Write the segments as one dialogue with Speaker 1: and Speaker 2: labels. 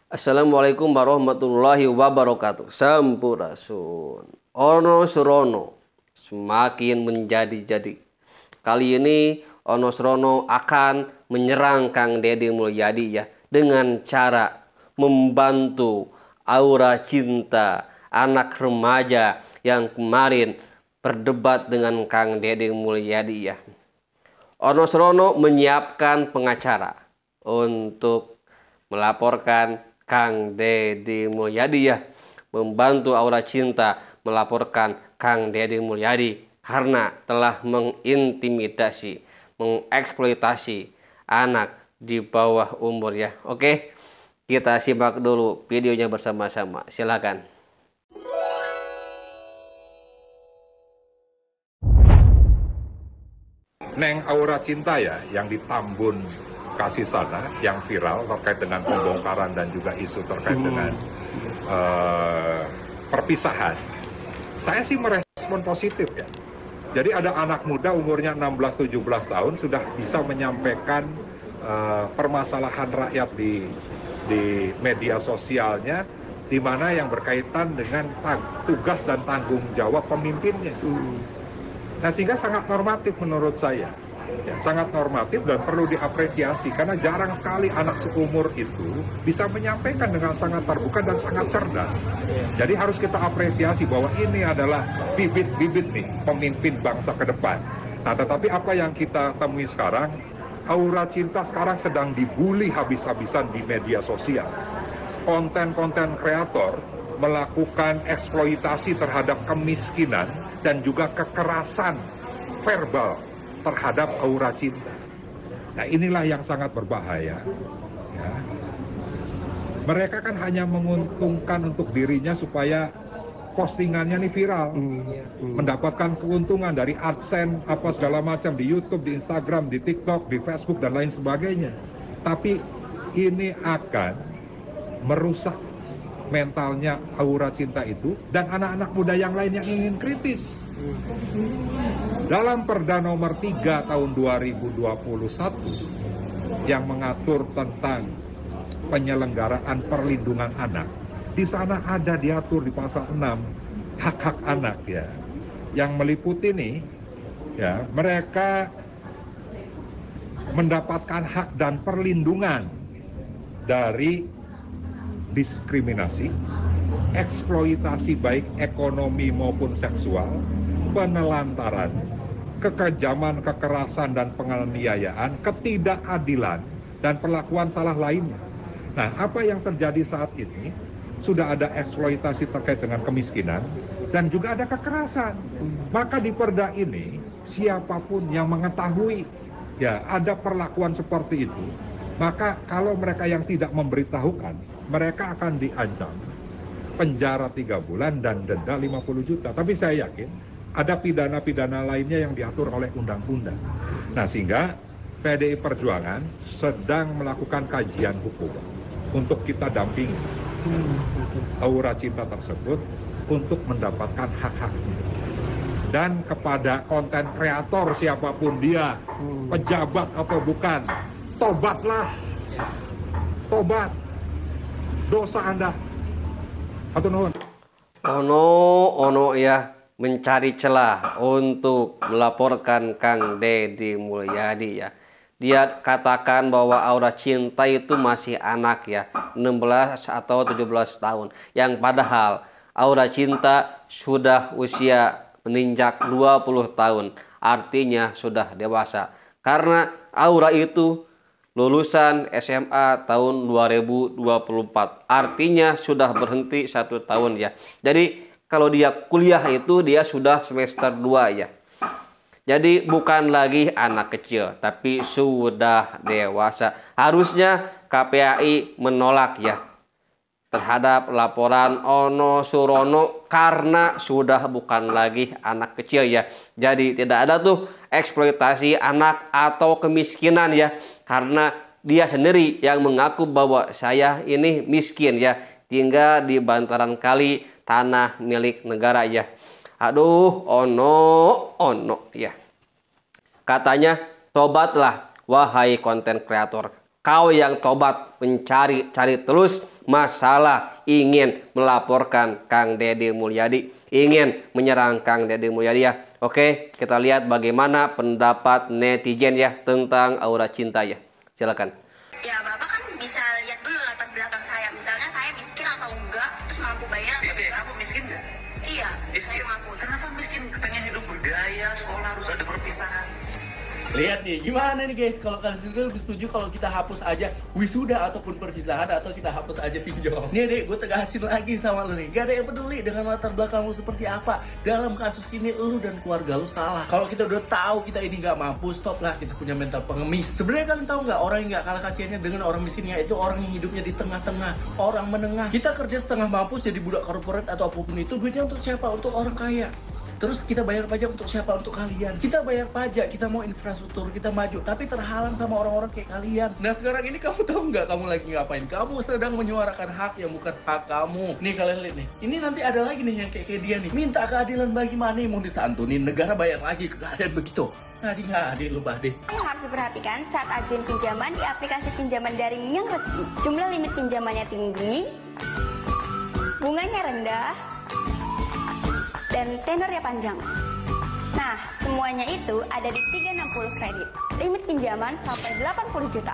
Speaker 1: Assalamualaikum warahmatullahi wabarakatuh. Sampurasun. Ono Surono semakin menjadi-jadi. Kali ini Ono Surono akan menyerang Kang Deddy Mulyadi ya dengan cara membantu aura cinta anak remaja yang kemarin berdebat dengan Kang Deddy Mulyadi ya. Ono Surono menyiapkan pengacara untuk melaporkan Kang Deddy Mulyadi ya, membantu aura cinta melaporkan Kang Deddy Mulyadi karena telah mengintimidasi, mengeksploitasi anak di bawah umur ya. Oke, kita simak dulu videonya bersama-sama. Silakan.
Speaker 2: Neng Aura Cinta ya, yang di Tambun Kasih sana, yang viral terkait dengan pembongkaran dan juga isu terkait dengan perpisahan. Saya sih merespon positif ya. Jadi ada anak muda umurnya 16-17 tahun sudah bisa menyampaikan permasalahan rakyat di media sosialnya, di mana yang berkaitan dengan tugas dan tanggung jawab pemimpinnya. Nah, sehingga sangat normatif menurut saya. Ya, sangat normatif dan perlu diapresiasi karena jarang sekali anak seumur itu bisa menyampaikan dengan sangat terbuka dan sangat cerdas. Jadi harus kita apresiasi bahwa ini adalah bibit-bibit nih pemimpin bangsa ke depan. Nah, tetapi apa yang kita temui sekarang, aura cinta sekarang sedang dibully habis-habisan di media sosial. Konten-konten kreator melakukan eksploitasi terhadap kemiskinan dan juga kekerasan verbal terhadap aura cinta. Nah, inilah yang sangat berbahaya. Ya. Mereka kan hanya menguntungkan untuk dirinya supaya postingannya nih viral, mendapatkan keuntungan dari AdSense apa segala macam di YouTube, di Instagram, di TikTok, di Facebook dan lain sebagainya. Tapi ini akan merusak mentalnya aura cinta itu dan anak-anak muda yang lain yang ingin kritis. Dalam Perda nomor 3 tahun 2021 yang mengatur tentang penyelenggaraan perlindungan anak, di sana ada diatur di pasal 6 hak-hak anak ya, yang meliputi nih ya, mereka mendapatkan hak dan perlindungan dari diskriminasi, eksploitasi baik ekonomi maupun seksual, penelantaran, kekejaman, kekerasan dan penganiayaan, ketidakadilan dan perlakuan salah lainnya. Nah, apa yang terjadi saat ini? Sudah ada eksploitasi terkait dengan kemiskinan dan juga ada kekerasan. Maka di perda ini siapapun yang mengetahui ya ada perlakuan seperti itu, maka kalau mereka yang tidak memberitahukan, mereka akan diancam penjara 3 bulan dan denda 50 juta. Tapi saya yakin ada pidana-pidana lainnya yang diatur oleh undang-undang. Nah, sehingga PDI Perjuangan sedang melakukan kajian hukum untuk kita dampingi aura cinta tersebut untuk mendapatkan hak-haknya. Dan kepada konten kreator siapapun dia, pejabat atau bukan, tobatlah. Tobat. Dosa Anda. Atau nuhun.
Speaker 1: Ono ya mencari celah untuk melaporkan Kang Deddy Mulyadi ya. Dia katakan bahwa aura cinta itu masih anak ya, 16 atau 17 tahun. Yang padahal aura cinta sudah usia menginjak 20 tahun. Artinya sudah dewasa. Karena aura itu lulusan SMA tahun 2024. Artinya sudah berhenti 1 tahun ya. Jadi kalau dia kuliah itu dia sudah semester 2 ya. Jadi bukan lagi anak kecil, tapi sudah dewasa. Harusnya KPAI menolak ya terhadap laporan Ono Surono karena sudah bukan lagi anak kecil ya. Jadi tidak ada tuh eksploitasi anak atau kemiskinan ya. Karena dia sendiri yang mengaku bahwa saya ini miskin ya. Tinggal di bantaran kali tanah milik negara ya. Aduh, ono ya. Katanya, tobatlah wahai konten kreator. kau yang tobat mencari terus masalah, ingin melaporkan Kang Deddy Mulyadi, ingin menyerang Kang Deddy Mulyadi ya. Oke, kita lihat bagaimana pendapat netizen ya tentang Aura Cinta ya. Silakan.
Speaker 3: Ya Bapak kan bisa lihat dulu latar belakang saya. Misalnya saya miskin atau enggak, terus mampu bayar atau enggak.
Speaker 4: Kamu miskin nggak?
Speaker 3: Iya,
Speaker 4: Miskin.
Speaker 3: saya mampu.
Speaker 4: Kenapa miskin? Pengen hidup bergaya, sekolah harus ada perpisahan.
Speaker 5: Lihat nih, gimana nih guys, kalau kalian sendiri lebih setuju kalau kita hapus aja wisuda ataupun perpisahan, atau kita hapus aja pinjol? Nih deh, gue tegasin lagi sama lu nih, gak ada yang peduli dengan latar belakang lu seperti apa. Dalam kasus ini, lu dan keluarga lu salah. Kalau kita udah tahu kita ini gak mampu, stop lah, kita punya mental pengemis. Sebenarnya kalian tahu nggak, orang yang gak kalah kasihannya dengan orang miskinnya itu orang yang hidupnya di tengah-tengah, orang menengah. Kita kerja setengah mampus jadi budak korporat atau apapun itu, duitnya untuk siapa? Untuk orang kaya. Terus kita bayar pajak untuk siapa? Untuk kalian. Kita bayar pajak, kita mau infrastruktur, kita maju, tapi terhalang sama orang-orang kayak kalian. Nah sekarang ini kamu tahu nggak kamu lagi ngapain? Kamu sedang menyuarakan hak yang bukan hak kamu. Nih kalian lihat nih, ini nanti ada lagi nih yang kayak dia nih. Minta keadilan bagaimana? Mau disantunin, negara bayar lagi ke kalian begitu. Nggak adil lu Bah deh.
Speaker 6: Yang harus diperhatikan saat ajuin pinjaman di aplikasi pinjaman daring yang resmi. Jumlah limit pinjamannya tinggi, bunganya rendah, dan tenornya panjang. Nah, semuanya itu ada di 360 kredit. Limit pinjaman sampai 80 juta.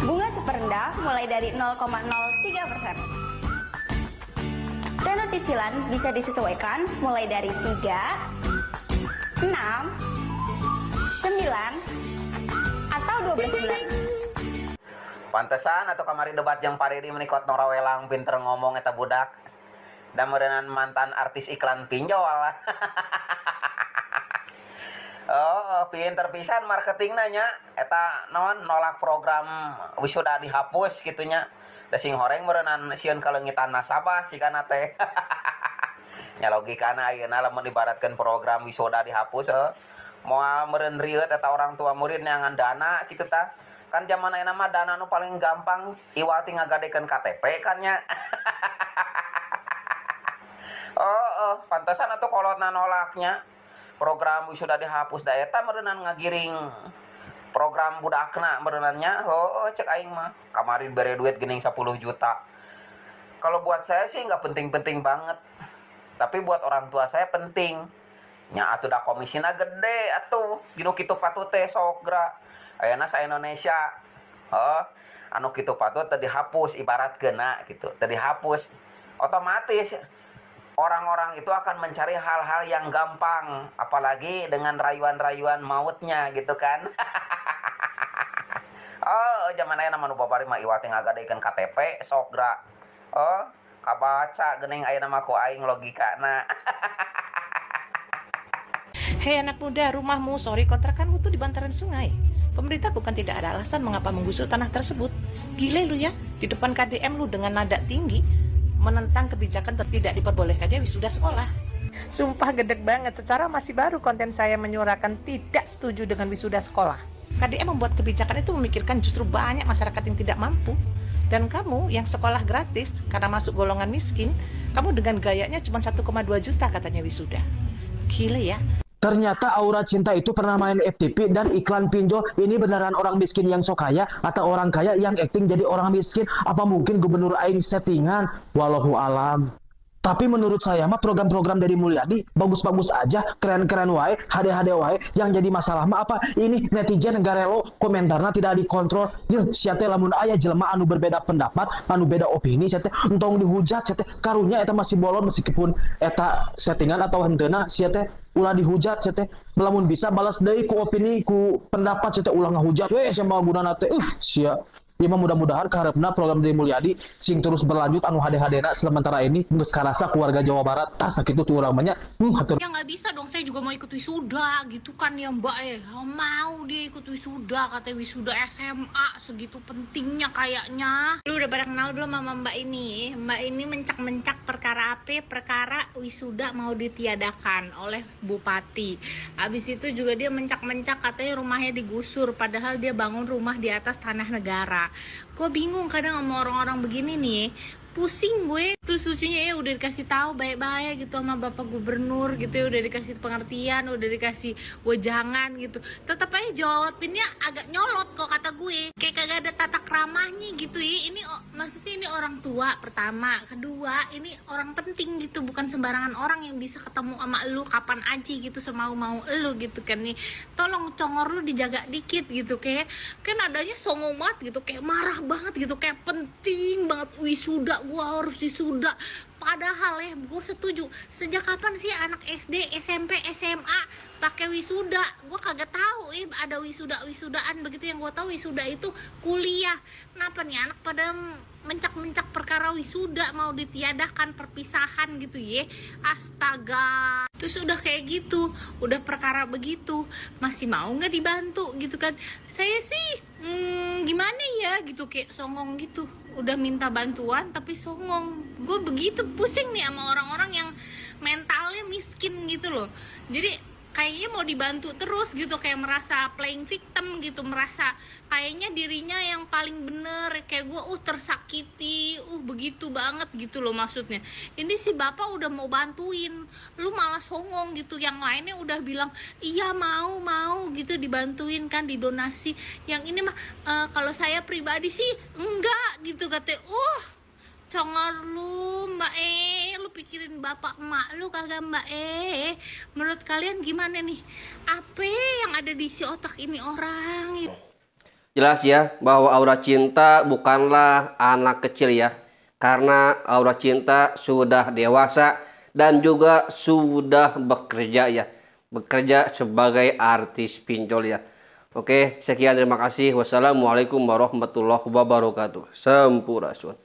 Speaker 6: Bunga super rendah mulai dari 0,03%. Tenor cicilan bisa disesuaikan mulai dari 3, 6, 9, atau 12 bulan.
Speaker 4: Pantesan atau kamari debat yang pariri menikot norawelang pinter ngomong eta budak. Dan merenan mantan artis iklan pinjol. Oh, pinter pisan marketing nanya. Eta non nolak program wisuda dihapus gitunya. Da sing horeng merenan sieun kalengitan nasabah sikana teh. Nya logikana ayeuna lamun ibaratkeun program wisuda dihapus moal meureun rieuh eta orang tua murid neangan dana kitu tah. Kan zaman ayeuna mah dana nu paling gampang iwati ngagadekeun KTP kan nya. Pantesan atau kolotna nolaknya program wisuda dihapus da eta meureunana ngagiring program budakna meureunanya. Cek aing mah kamari bere duit geuning 10 juta. Kalau buat saya sih nggak penting-penting banget, tapi buat orang tua saya penting. Nya atuh da komisina gede atuh dinu kitu patut teh sok gra ayeuna sa Indonesia. Anu kitu patut teu dihapus ibaratkeunna gitu, teu dihapus otomatis orang-orang itu akan mencari hal-hal yang gampang, apalagi dengan rayuan-rayuan mautnya gitu kan. Zaman ayeuna mah nu babari mah iwati ngagadekeun KTP sok gra. Kabaca geuning ayeuna mah ku aing logikana.
Speaker 7: Hei anak muda, rumahmu, kontrakanmu tuh di bantaran sungai. Pemerintah bukan tidak ada alasan mengapa menggusur tanah tersebut. Gile lu ya, di depan KDM lu dengan nada tinggi menentang kebijakan tidak diperbolehkannya wisuda sekolah. Sumpah gedeg banget, secara masih baru konten saya menyuarakan tidak setuju dengan wisuda sekolah. KDM membuat kebijakan itu memikirkan justru banyak masyarakat yang tidak mampu. Dan kamu yang sekolah gratis karena masuk golongan miskin, kamu dengan gayanya cuma 1,2 juta katanya wisuda. Gile ya.
Speaker 8: Ternyata Aura Cinta itu pernah main FTP dan iklan pinjol. Ini beneran orang miskin yang sok kaya atau orang kaya yang acting jadi orang miskin? Apa mungkin gubernur aing settingan? Wallahu alam. Tapi menurut saya mah program-program dari Mulyadi bagus-bagus aja, keren-keren wae, HD-HD wae. Yang jadi masalah mah apa? Ini netizen garelo komentarnya tidak dikontrol. Yeuh, sia teh lamun aya jelema anu berbeda pendapat, anu beda opini, sia teh entong dihujat, sia teh karunya eta masih bolon meskipun eta settingan atau henteuna, sia teh ulah dihujat, sia teh lamun bisa balas deui ku opini, ku pendapat, sia teh ulah ngahujat we sia mah gunana teh sia. Ya mudah-mudahan keharapna program dari Mulyadi sing terus berlanjut anu HD-HD sementara ini geus karasa keluarga Jawa Barat tah sakitu tu urang banyak.
Speaker 9: Ya nggak bisa dong, saya juga mau ikut wisuda gitu kan ya Mbak mau dia ikut wisuda, katanya wisuda SMA segitu pentingnya kayaknya. Lu udah pada kenal belum sama Mbak ini? Mbak ini mencak-mencak perkara apa? Perkara wisuda mau ditiadakan oleh Bupati. Habis itu juga dia mencak-mencak katanya rumahnya digusur, padahal dia bangun rumah di atas tanah negara. cinta. Gue bingung kadang sama orang-orang begini nih, pusing gue. Terus lucunya ya udah dikasih tahu baik-baik gitu sama bapak gubernur gitu ya, udah dikasih pengertian, udah dikasih wejangan gitu, tetap aja jawabinnya agak nyolot kok kata gue, kayak kagak ada tata keramahnya gitu ya. Ini maksudnya ini orang tua pertama, kedua ini orang penting gitu, bukan sembarangan orang yang bisa ketemu sama lu kapan aja gitu semau-mau lu gitu kan nih. Tolong congor lu dijaga dikit gitu, kayak kan adanya songong banget gitu, kayak marah banget gitu, kayak penting banget wisuda, gua harus wisuda. Padahal ya gue setuju, sejak kapan sih anak SD, SMP, SMA pakai wisuda? Gue kagak tahu ada wisudaan begitu. Yang gue tahu wisuda itu kuliah. Kenapa nih anak pada mencak-mencak perkara wisuda, mau ditiadakan perpisahan gitu ya? Astaga. Terus udah kayak gitu, udah perkara begitu, masih mau nggak dibantu gitu kan? Saya sih gimana ya gitu, kayak songong gitu. Udah minta bantuan tapi songong. Gue begitu pusing nih sama orang-orang yang mentalnya miskin gitu loh. Jadi kayaknya mau dibantu terus gitu, kayak merasa playing victim gitu, merasa kayaknya dirinya yang paling bener, kayak gue tersakiti, begitu banget gitu loh maksudnya. Ini si bapak udah mau bantuin, lu malah songong gitu. Yang lainnya udah bilang iya mau gitu dibantuin kan, didonasi. Yang ini mah kalau saya pribadi sih enggak gitu katanya. Congor lu mbak lu pikirin bapak emak lu kagak mbak menurut kalian gimana nih, apa yang ada di si otak ini orang?
Speaker 1: Jelas ya bahwa aura cinta bukanlah anak kecil ya, karena aura cinta sudah dewasa dan juga sudah bekerja ya, bekerja sebagai artis pinjol ya. Oke, sekian, terima kasih. Wassalamualaikum warahmatullahi wabarakatuh. Sampurasun.